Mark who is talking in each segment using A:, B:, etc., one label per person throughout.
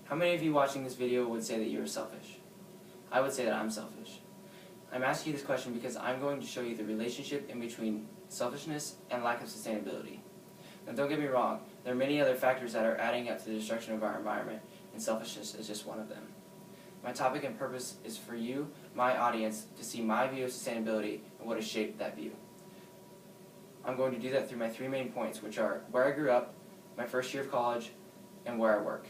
A: How many of you watching this video would say that you are selfish? I would say that I'm selfish. I'm asking you this question because I'm going to show you the relationship in between selfishness and lack of sustainability. Now don't get me wrong, there are many other factors that are adding up to the destruction of our environment, and selfishness is just one of them. My topic and purpose is for you, my audience, to see my view of sustainability and what has shaped that view. I'm going to do that through my three main points, which are where I grew up, my first year of college, and where I work.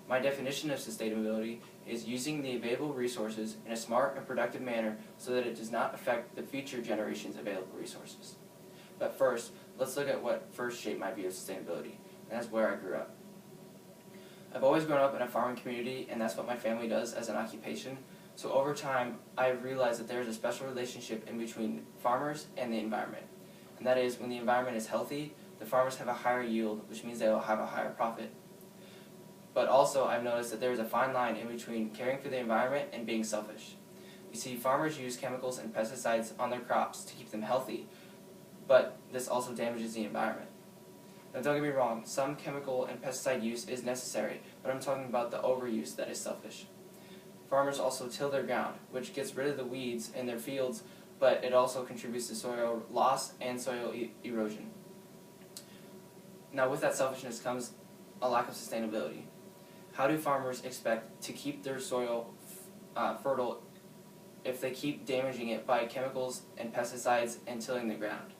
A: My definition of sustainability is using the available resources in a smart and productive manner so that it does not affect the future generation's available resources. But first, let's look at what first shaped my view of sustainability, and that's where I grew up. I've always grown up in a farming community, and that's what my family does as an occupation. So over time, I've realized that there's a special relationship in between farmers and the environment. And that is, when the environment is healthy, the farmers have a higher yield, which means they will have a higher profit. But also, I've noticed that there is a fine line in between caring for the environment and being selfish. You see, farmers use chemicals and pesticides on their crops to keep them healthy, but this also damages the environment. Now don't get me wrong, some chemical and pesticide use is necessary, but I'm talking about the overuse that is selfish. Farmers also till their ground, which gets rid of the weeds in their fields, but it also contributes to soil loss and soil erosion. Now with that selfishness comes a lack of sustainability. How do farmers expect to keep their soil fertile if they keep damaging it by chemicals and pesticides and tilling the ground?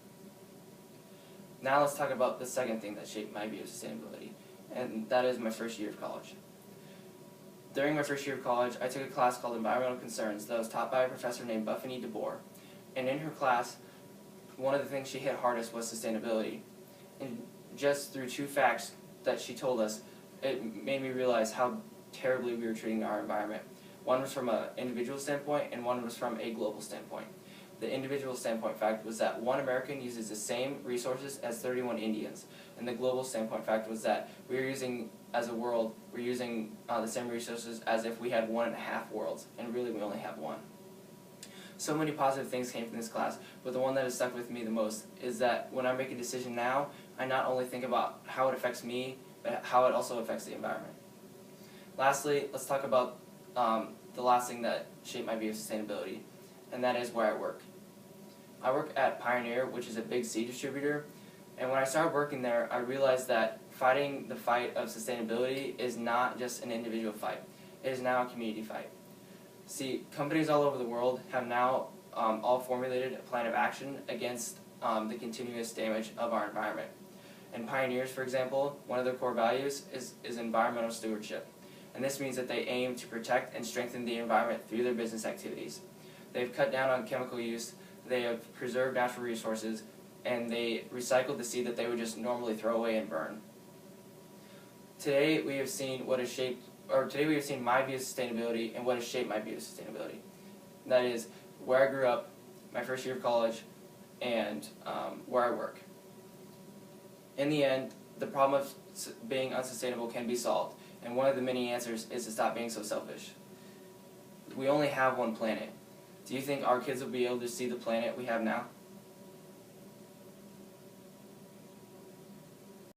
A: Now let's talk about the second thing that shaped my view of sustainability, and that is my first year of college. During my first year of college, I took a class called Environmental Concerns that was taught by a professor named Buffany DeBoer. And in her class, one of the things she hit hardest was sustainability. And just through two facts that she told us, it made me realize how terribly we were treating our environment. One was from an individual standpoint, and one was from a global standpoint. The individual standpoint fact was that one American uses the same resources as 31 Indians, and the global standpoint fact was that we're using, as a world, we're using the same resources as if we had 1.5 worlds, and really we only have one. So many positive things came from this class, but the one that has stuck with me the most is that when I make a decision now, I not only think about how it affects me, but how it also affects the environment. Lastly, let's talk about the last thing that shaped my view of sustainability, and that is where I work. I work at Pioneer, which is a big seed distributor, and when I started working there, I realized that fighting the fight of sustainability is not just an individual fight. It is now a community fight. See, companies all over the world have now all formulated a plan of action against the continuous damage of our environment. And Pioneers, for example, one of their core values is environmental stewardship. And this means that they aim to protect and strengthen the environment through their business activities. They've cut down on chemical use, they have preserved natural resources, and they recycled the seed that they would just normally throw away and burn. Today we have seen my view of sustainability and what has shaped my view of sustainability. And that is where I grew up, my first year of college, and where I work. In the end, the problem of being unsustainable can be solved, and one of the many answers is to stop being so selfish. We only have one planet. Do you think our kids will be able to see the planet we have now?